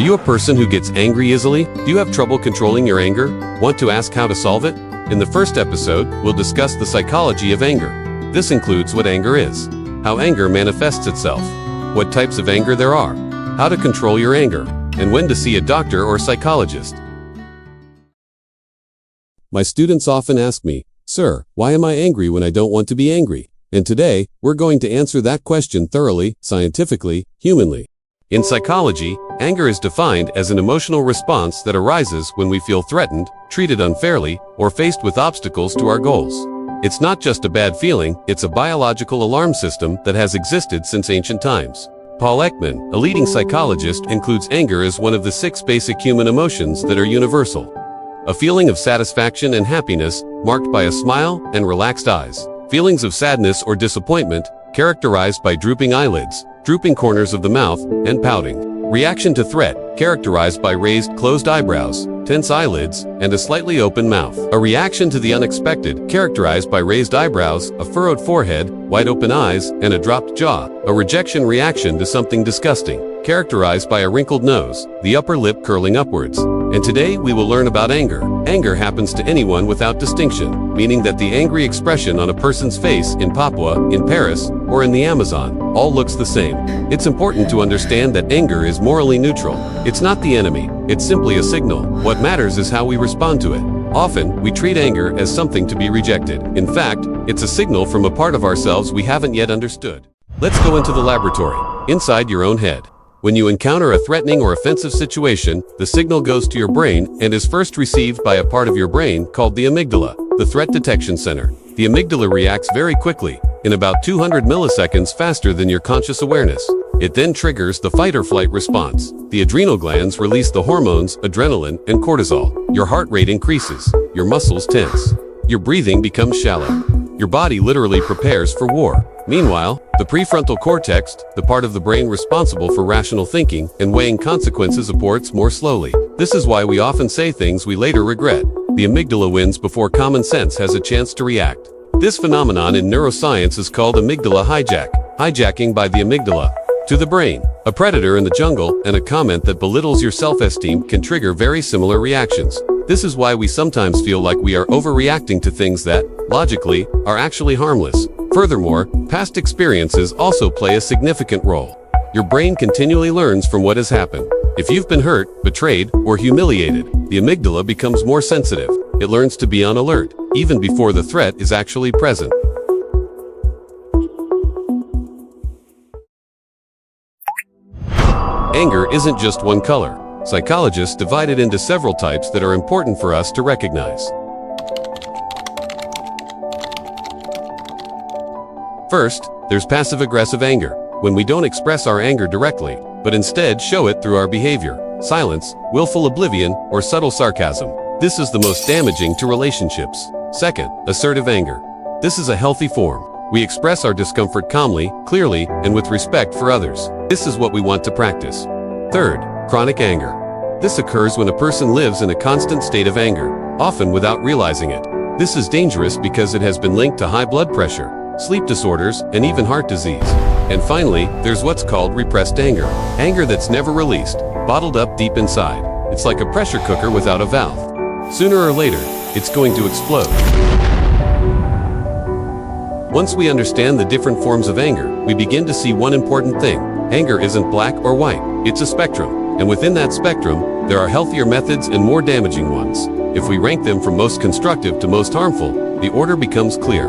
you a person who gets angry easily? Do you have trouble controlling your anger? Want to ask how to solve it? In the first episode, we'll discuss the psychology of anger. This includes what anger is, how anger manifests itself, what types of anger there are, how to control your anger, and when to see a doctor or psychologist. My students often ask me, "Sir, why am I angry when I don't want to be angry?" And today, we're going to answer that question thoroughly, scientifically, humanly. In psychology, anger is defined as an emotional response that arises when we feel threatened, treated unfairly, or faced with obstacles to our goals. It's not just a bad feeling, it's a biological alarm system that has existed since ancient times. Paul Ekman, a leading psychologist, includes anger as one of the 6 basic human emotions that are universal. A feeling of satisfaction and happiness, marked by a smile and relaxed eyes. Feelings of sadness or disappointment, characterized by drooping eyelids, drooping corners of the mouth, and pouting. Reaction to threat, characterized by raised, closed eyebrows, tense eyelids, and a slightly open mouth. A reaction to the unexpected, characterized by raised eyebrows, a furrowed forehead, wide open eyes, and a dropped jaw. A rejection reaction to something disgusting, characterized by a wrinkled nose, the upper lip curling upwards. And today we will learn about anger. Anger happens to anyone without distinction, meaning that the angry expression on a person's face in Papua, in Paris, or in the Amazon all looks the same. It's important to understand that anger is morally neutral. It's not the enemy, it's simply a signal. What matters is how we respond to it. Often, we treat anger as something to be rejected. In fact, it's a signal from a part of ourselves we haven't yet understood. Let's go into the laboratory, inside your own head. When you encounter a threatening or offensive situation, the signal goes to your brain and is first received by a part of your brain called the amygdala, the threat detection center. The amygdala reacts very quickly, in about 200 milliseconds faster than your conscious awareness. It then triggers the fight or flight response. The adrenal glands release the hormones, adrenaline, and cortisol. Your heart rate increases, your muscles tense, your breathing becomes shallow. Your body literally prepares for war. Meanwhile, the prefrontal cortex, the part of the brain responsible for rational thinking and weighing consequences, operates more slowly. This is why we often say things we later regret. The amygdala wins before common sense has a chance to react. This phenomenon in neuroscience is called amygdala hijack, hijacking by the amygdala to the brain. A predator in the jungle and a comment that belittles your self-esteem can trigger very similar reactions. This is why we sometimes feel like we are overreacting to things that, logically, are actually harmless. Furthermore, past experiences also play a significant role. Your brain continually learns from what has happened. If you've been hurt, betrayed, or humiliated, the amygdala becomes more sensitive. It learns to be on alert, even before the threat is actually present. Anger isn't just one color. Psychologists divide it into several types that are important for us to recognize. First, there's passive-aggressive anger, when we don't express our anger directly, but instead show it through our behavior, silence, willful oblivion, or subtle sarcasm. This is the most damaging to relationships. Second, assertive anger. This is a healthy form. We express our discomfort calmly, clearly, and with respect for others. This is what we want to practice. Third, chronic anger. This occurs when a person lives in a constant state of anger, often without realizing it. This is dangerous because it has been linked to high blood pressure, sleep disorders, and even heart disease. And finally, there's what's called repressed anger. Anger that's never released, bottled up deep inside. It's like a pressure cooker without a valve. Sooner or later, it's going to explode. Once we understand the different forms of anger, we begin to see one important thing. Anger isn't black or white, it's a spectrum. And within that spectrum, there are healthier methods and more damaging ones. If we rank them from most constructive to most harmful, the order becomes clear.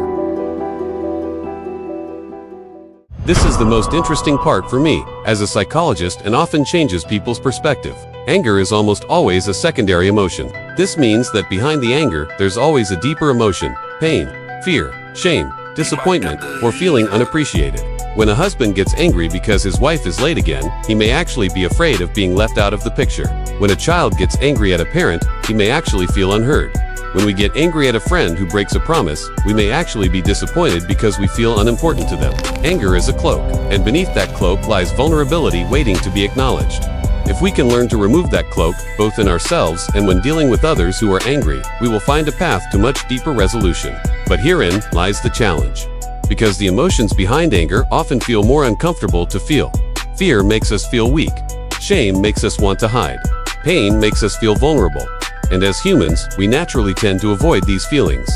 This is the most interesting part for me, as a psychologist, and often changes people's perspective. Anger is almost always a secondary emotion. This means that behind the anger, there's always a deeper emotion: pain, fear, shame, disappointment, or feeling unappreciated. When a husband gets angry because his wife is late again, he may actually be afraid of being left out of the picture. When a child gets angry at a parent, he may actually feel unheard. When we get angry at a friend who breaks a promise, we may actually be disappointed because we feel unimportant to them. Anger is a cloak, and beneath that cloak lies vulnerability waiting to be acknowledged. If we can learn to remove that cloak, both in ourselves and when dealing with others who are angry, we will find a path to much deeper resolution. But herein lies the challenge. Because the emotions behind anger often feel more uncomfortable to feel. Fear makes us feel weak. Shame makes us want to hide. Pain makes us feel vulnerable. And as humans, we naturally tend to avoid these feelings.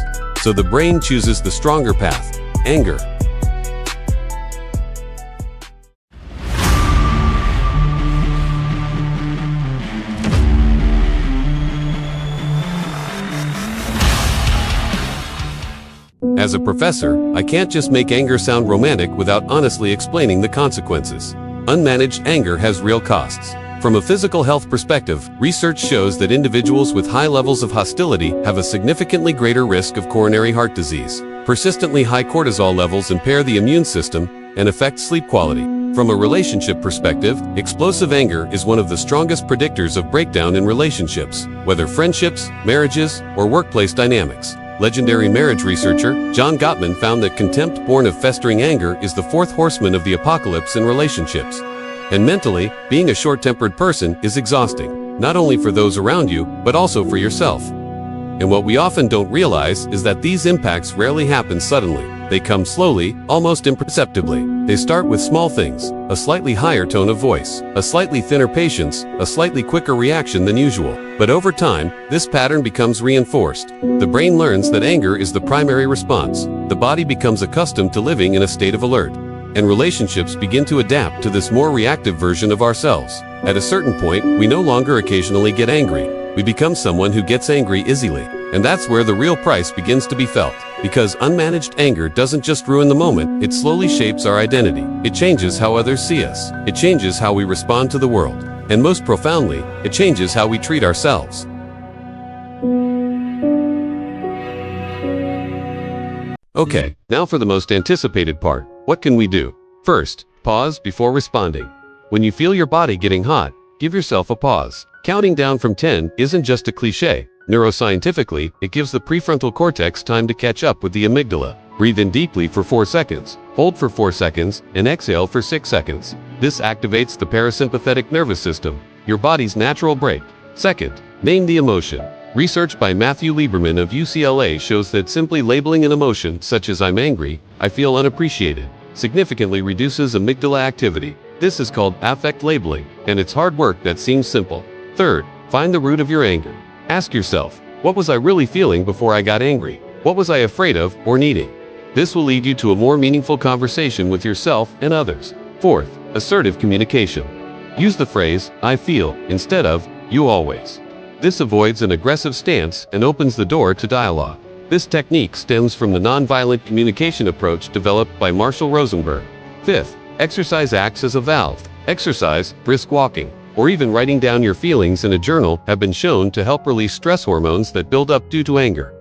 So the brain chooses the stronger path: anger. As a professor, I can't just make anger sound romantic without honestly explaining the consequences. Unmanaged anger has real costs. From a physical health perspective, research shows that individuals with high levels of hostility have a significantly greater risk of coronary heart disease. Persistently high cortisol levels impair the immune system and affect sleep quality. From a relationship perspective, explosive anger is one of the strongest predictors of breakdown in relationships, whether friendships, marriages, or workplace dynamics. Legendary marriage researcher John Gottman found that contempt born of festering anger is the fourth horseman of the apocalypse in relationships. And mentally, being a short-tempered person is exhausting, not only for those around you, but also for yourself. And what we often don't realize is that these impacts rarely happen suddenly. They come slowly, almost imperceptibly. They start with small things: a slightly higher tone of voice, a slightly thinner patience, a slightly quicker reaction than usual. But over time, this pattern becomes reinforced. The brain learns that anger is the primary response. The body becomes accustomed to living in a state of alert. And relationships begin to adapt to this more reactive version of ourselves. At a certain point, we no longer occasionally get angry. We become someone who gets angry easily. And that's where the real price begins to be felt. Because unmanaged anger doesn't just ruin the moment, it slowly shapes our identity. It changes how others see us. It changes how we respond to the world. And most profoundly, it changes how we treat ourselves. Okay, now for the most anticipated part. What can we do? First, pause before responding. When you feel your body getting hot, give yourself a pause. Counting down from 10 isn't just a cliche. Neuroscientifically, it gives the prefrontal cortex time to catch up with the amygdala. Breathe in deeply for 4 seconds, hold for 4 seconds, and exhale for 6 seconds. This activates the parasympathetic nervous system, your body's natural brake. Second, name the emotion. Research by Matthew Lieberman of UCLA shows that simply labeling an emotion, such as "I'm angry," "I feel unappreciated," significantly reduces amygdala activity. This is called affect labeling, and it's hard work that seems simple. Third, find the root of your anger. Ask yourself, what was I really feeling before I got angry? What was I afraid of or needing? This will lead you to a more meaningful conversation with yourself and others. Fourth, assertive communication. Use the phrase, "I feel," instead of, "you always." This avoids an aggressive stance and opens the door to dialogue. This technique stems from the nonviolent communication approach developed by Marshall Rosenberg. Fifth, exercise acts as a valve. Exercise, brisk walking, or even writing down your feelings in a journal have been shown to help release stress hormones that build up due to anger.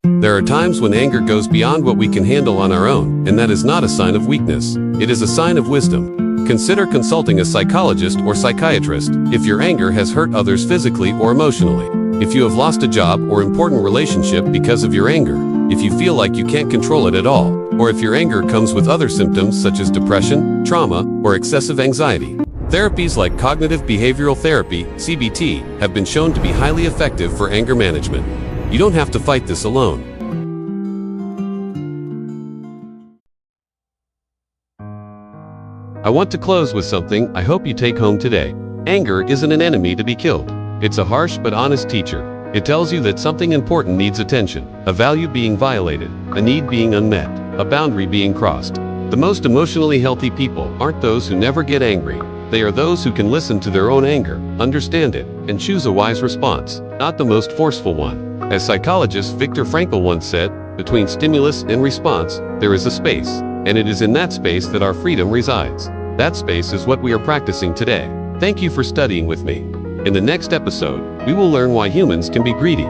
There are times when anger goes beyond what we can handle on our own, and that is not a sign of weakness. It is a sign of wisdom. Consider consulting a psychologist or psychiatrist if your anger has hurt others physically or emotionally. If you have lost a job or important relationship because of your anger. If you feel like you can't control it at all. Or if your anger comes with other symptoms such as depression, trauma, or excessive anxiety. Therapies like cognitive behavioral therapy, CBT, have been shown to be highly effective for anger management. You don't have to fight this alone. I want to close with something I hope you take home today. Anger isn't an enemy to be killed. It's a harsh but honest teacher. It tells you that something important needs attention, a value being violated, a need being unmet, a boundary being crossed. The most emotionally healthy people aren't those who never get angry. They are those who can listen to their own anger, understand it, and choose a wise response, not the most forceful one. As psychologist Viktor Frankl once said, between stimulus and response, there is a space, and it is in that space that our freedom resides. That space is what we are practicing today. Thank you for studying with me. In the next episode, we will learn why humans can be greedy,